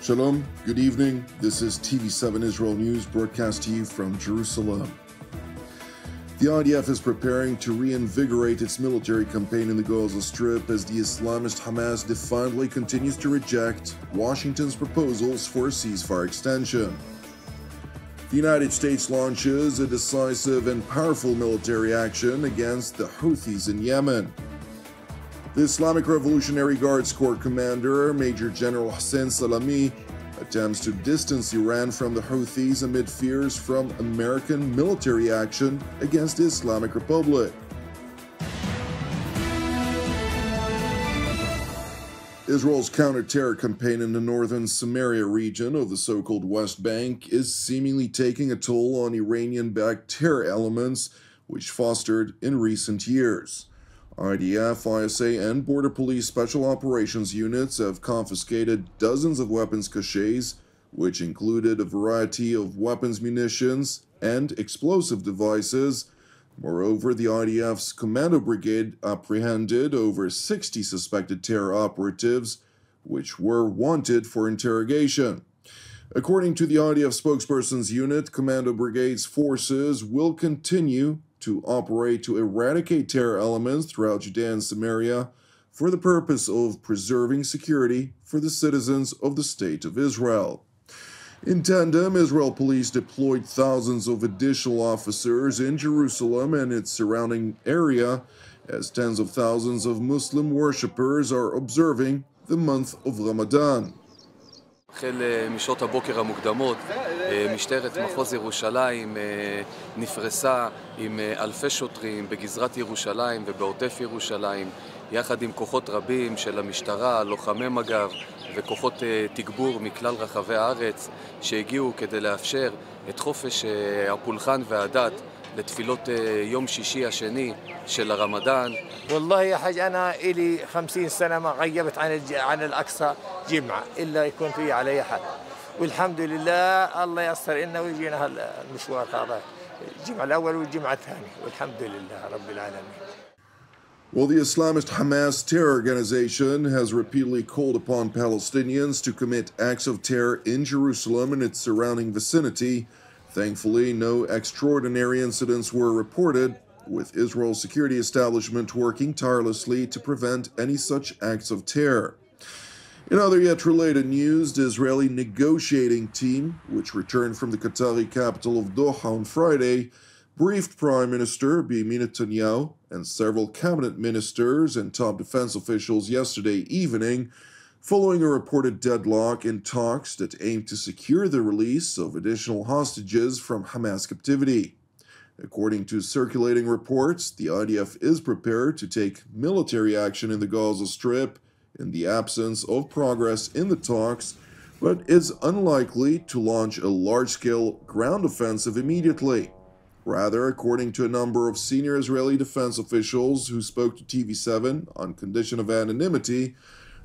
Shalom, good evening. This is TV7 Israel News broadcast to you from Jerusalem. The IDF is preparing to reinvigorate its military campaign in the Gaza Strip as the Islamist Hamas defiantly continues to reject Washington's proposals for a ceasefire extension. The United States launches a decisive and powerful military action against the Houthis in Yemen. The Islamic Revolutionary Guards Corps commander, Major General Hassan Salami, attempts to distance Iran from the Houthis amid fears from American military action against the Islamic Republic. Israel's counter-terror campaign in the northern Samaria region of the so-called West Bank is seemingly taking a toll on Iranian-backed terror elements, which fostered in recent years. IDF, ISA, and Border Police Special Operations units have confiscated dozens of weapons caches, which included a variety of weapons, munitions, and explosive devices. Moreover, the IDF's Commando Brigade apprehended over 60 suspected terror operatives, which were wanted for interrogation. According to the IDF spokesperson's unit, Commando Brigade's forces will continue to operate to eradicate terror elements throughout Judea and Samaria for the purpose of preserving security for the citizens of the State of Israel. In tandem, Israel police deployed thousands of additional officers in Jerusalem and its surrounding area as tens of thousands of Muslim worshippers are observing the month of Ramadan. החל משעות הבוקר המוקדמות, משטרת מחוז ירושלים נפרסה עם אלפי שוטרים בגזרת ירושלים ובעוטף ירושלים, יחד עם כוחות רבים של המשטרה, לוחמי מג"ב וכוחות תגבור מכלל רחבי הארץ שהגיעו כדי לאפשר את חופש הפולחן והדת לתפילות יום שישי השני של הרמדאן. والله يا حاج أنا إلي 50 سنة ما غيبت عن الأقصى جمعة إلا يكون في علي حد، والحمد لله الله ييسر لنا ويجينا المشوار هذا الجمعة الأول والجمعة الثانية والحمد لله رب العالمين. Well, the Islamist Hamas terror organization has repeatedly called upon Palestinians to commit acts of terror in Jerusalem and its surrounding vicinity. Thankfully, no extraordinary incidents were reported, with Israel's security establishment working tirelessly to prevent any such acts of terror. In other yet related news, the Israeli negotiating team, which returned from the Qatari capital of Doha on Friday, briefed Prime Minister Benjamin Netanyahu and several cabinet ministers and top defense officials yesterday evening, following a reported deadlock in talks that aimed to secure the release of additional hostages from Hamas captivity. According to circulating reports, the IDF is prepared to take military action in the Gaza Strip in the absence of progress in the talks, but is unlikely to launch a large-scale ground offensive immediately. Rather, according to a number of senior Israeli defense officials who spoke to TV7 on condition of anonymity,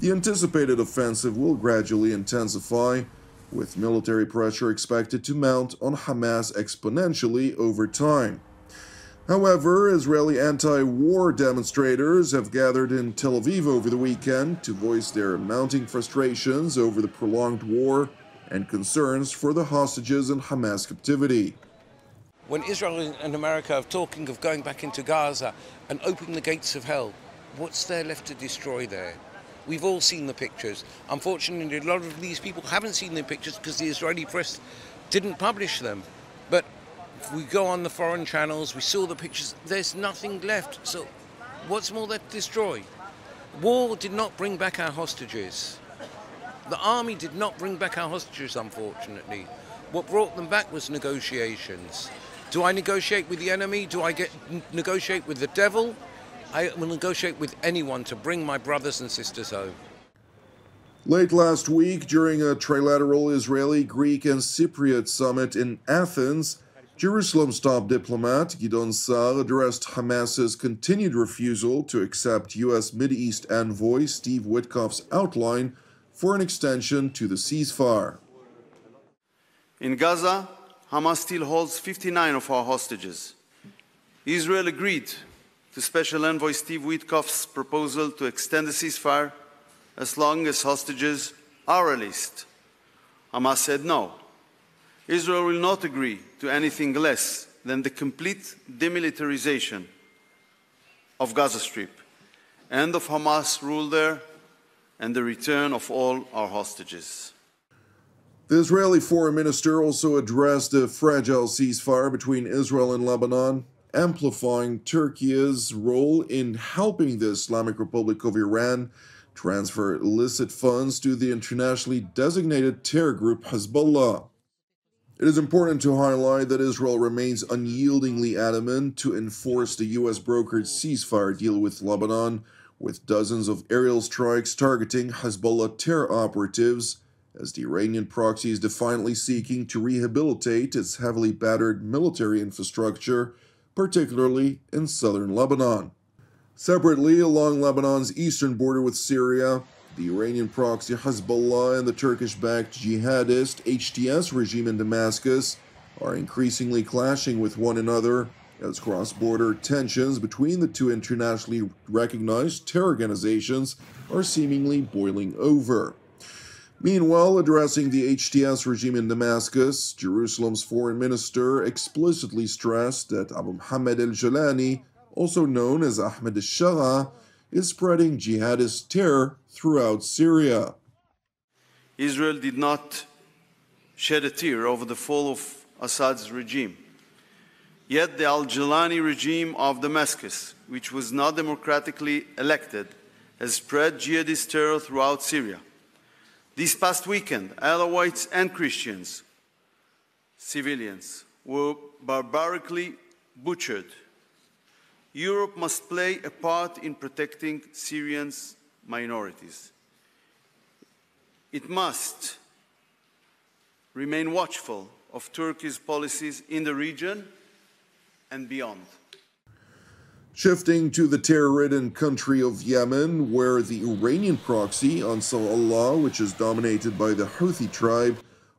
the anticipated offensive will gradually intensify, with military pressure expected to mount on Hamas exponentially over time. However, Israeli anti-war demonstrators have gathered in Tel Aviv over the weekend to voice their mounting frustrations over the prolonged war and concerns for the hostages in Hamas captivity. When Israel and America are talking of going back into Gaza and opening the gates of hell, what's there left to destroy there? We've all seen the pictures. Unfortunately, a lot of these people haven't seen the pictures because the Israeli press didn't publish them. But if we go on the foreign channels, we saw the pictures, there's nothing left. So what's more there to destroy? War did not bring back our hostages. The army did not bring back our hostages, unfortunately. What brought them back was negotiations. Do I negotiate with the enemy? Do I negotiate with the devil? I will negotiate with anyone to bring my brothers and sisters home. Late last week, during a trilateral Israeli, Greek, and Cypriot summit in Athens, Jerusalem's top diplomat, Gidon Sa'ar, addressed Hamas's continued refusal to accept U.S. Mideast envoy Steve Witkoff's outline for an extension to the ceasefire. In Gaza, Hamas still holds 59 of our hostages. Israel agreed to Special Envoy Steve Witkoff's proposal to extend the ceasefire as long as hostages are released. Hamas said no. Israel will not agree to anything less than the complete demilitarization of Gaza Strip, end of Hamas rule there, and the return of all our hostages. The Israeli foreign minister also addressed a fragile ceasefire between Israel and Lebanon, amplifying Turkey's role in helping the Islamic Republic of Iran transfer illicit funds to the internationally designated terror group Hezbollah. It is important to highlight that Israel remains unyieldingly adamant to enforce the U.S.-brokered ceasefire deal with Lebanon, with dozens of aerial strikes targeting Hezbollah terror operatives, as the Iranian proxy is defiantly seeking to rehabilitate its heavily battered military infrastructure, particularly in southern Lebanon. Separately, along Lebanon's eastern border with Syria, the Iranian proxy Hezbollah and the Turkish-backed jihadist HTS regime in Damascus are increasingly clashing with one another as cross-border tensions between the two internationally recognized terror organizations are seemingly boiling over. Meanwhile, addressing the HTS regime in Damascus, Jerusalem's foreign minister explicitly stressed that Abu Muhammad al-Jalani, also known as Ahmed al-Shara, is spreading jihadist terror throughout Syria. Israel did not shed a tear over the fall of Assad's regime. Yet the al-Jalani regime of Damascus, which was not democratically elected, has spread jihadist terror throughout Syria. This past weekend, Alawites and Christians, civilians, were barbarically butchered. Europe must play a part in protecting Syrians' minorities. It must remain watchful of Turkey's policies in the region and beyond. Shifting to the terror-ridden country of Yemen, where the Iranian proxy, Ansar Allah, which is dominated by the Houthi tribe,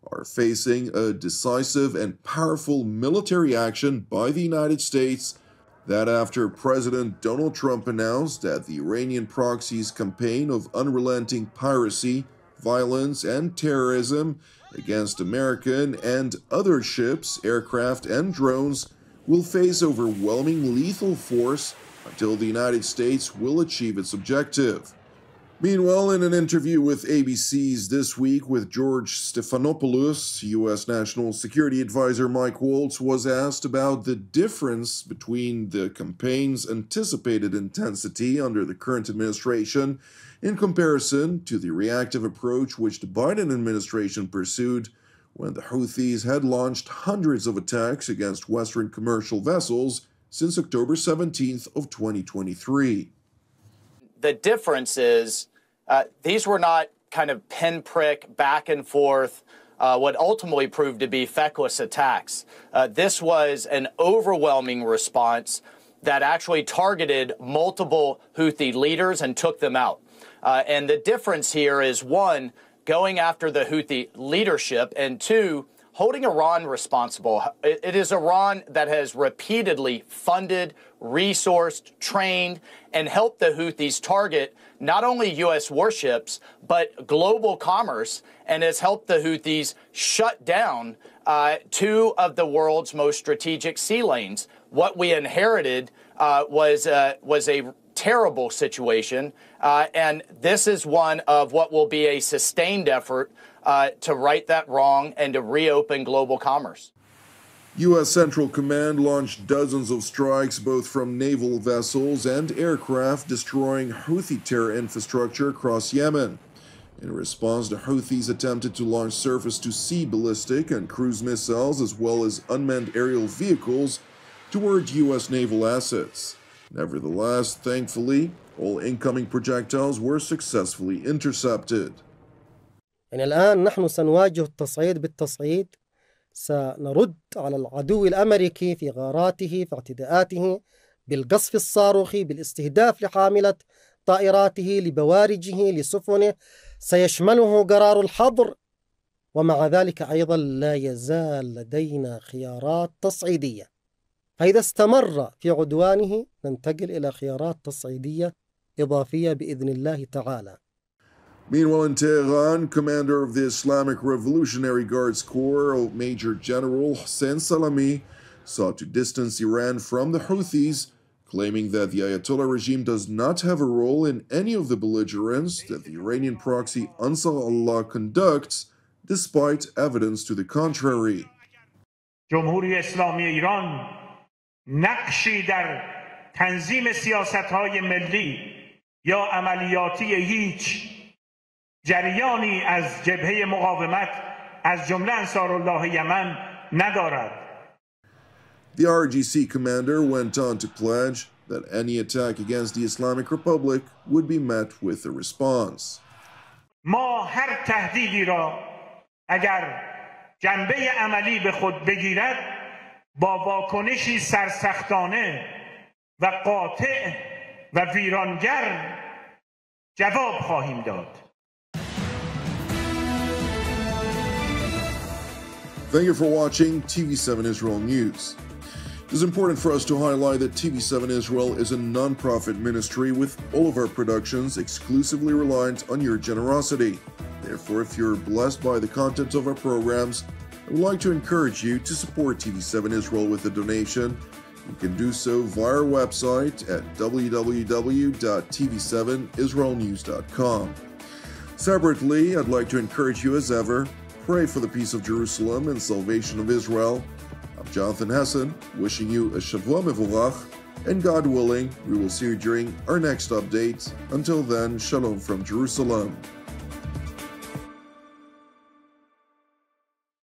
are facing a decisive and powerful military action by the United States, that after President Donald Trump announced that the Iranian proxy's campaign of unrelenting piracy, violence, and terrorism against American and other ships, aircraft, and drones will face overwhelming lethal force until the United States will achieve its objective. Meanwhile, in an interview with ABC's This Week with George Stephanopoulos, U.S. National Security Advisor Mike Waltz was asked about the difference between the campaign's anticipated intensity under the current administration in comparison to the reactive approach which the Biden administration pursued when the Houthis had launched hundreds of attacks against Western commercial vessels since October 17th of 2023. The difference is these were not kind of pinprick, back and forth, what ultimately proved to be feckless attacks. This was an overwhelming response that actually targeted multiple Houthi leaders and took them out. And the difference here is, one, going after the Houthi leadership, and two, holding Iran responsible. It is Iran that has repeatedly funded, resourced, trained, and helped the Houthis target not only U.S. warships, but global commerce, and has helped the Houthis shut down two of the world's most strategic sea lanes. What we inherited was a terrible situation, and this is one of what will be a sustained effort to right that wrong and to reopen global commerce. U.S. Central Command launched dozens of strikes both from naval vessels and aircraft, destroying Houthi terror infrastructure across Yemen. In response, the Houthis attempted to launch surface-to-sea ballistic and cruise missiles as well as unmanned aerial vehicles toward U.S. naval assets. Nevertheless, thankfully, all incoming projectiles were successfully intercepted. يعني الآن نحن سنواجه التصعيد بالتصعيد، سنرد على العدو الأمريكي في غاراته، في اعتداءاته، بالقصف الصاروخي، بالاستهداف لحاملة طائراته، لبوارجه، لسفنه، سيشمله قرار الحظر، ومع ذلك أيضا لا يزال لدينا خيارات تصعيدية. فإذا استمر في عدوانه ننتقل إلى خيارات تصعيدية إضافية بإذن الله تعالى. Meanwhile, in Tehran, commander of the Islamic Revolutionary Guards Corps, Major General Hossein Salami, sought to distance Iran from the Houthis, claiming that the Ayatollah regime does not have a role in any of the belligerence that the Iranian proxy Ansar Allah conducts, despite evidence to the contrary. جمهوری اسلامی ایران نقشی در تنظیم سیاست‌های ملی یا عملیاتی هیچ جریانی از جبهه مقاومت از جمله انصارالله یمن ندارد. The RGC commander went on to pledge that any attack against the Islamic Republic would be met with a response. ما هر تهدیدی را اگر جنبه عملی به خود بگیرد با واکنشی سرسختانه و قاطع و ویرانگر جواب خواهیم داد. Thank you for watching TV7 Israel News. It is important for us to highlight that TV7 Israel is a non-profit ministry with all of our productions exclusively reliant on your generosity. Therefore, if you're blessed by the content of our programs, I would like to encourage you to support TV7 Israel with a donation. You can do so via our website at www.tv7israelnews.com. Separately, I'd like to encourage you as ever, pray for the peace of Jerusalem and salvation of Israel. I'm Jonathan Hessen, wishing you a Shavua Mevorach, and God willing, we will see you during our next update. Until then, Shalom from Jerusalem.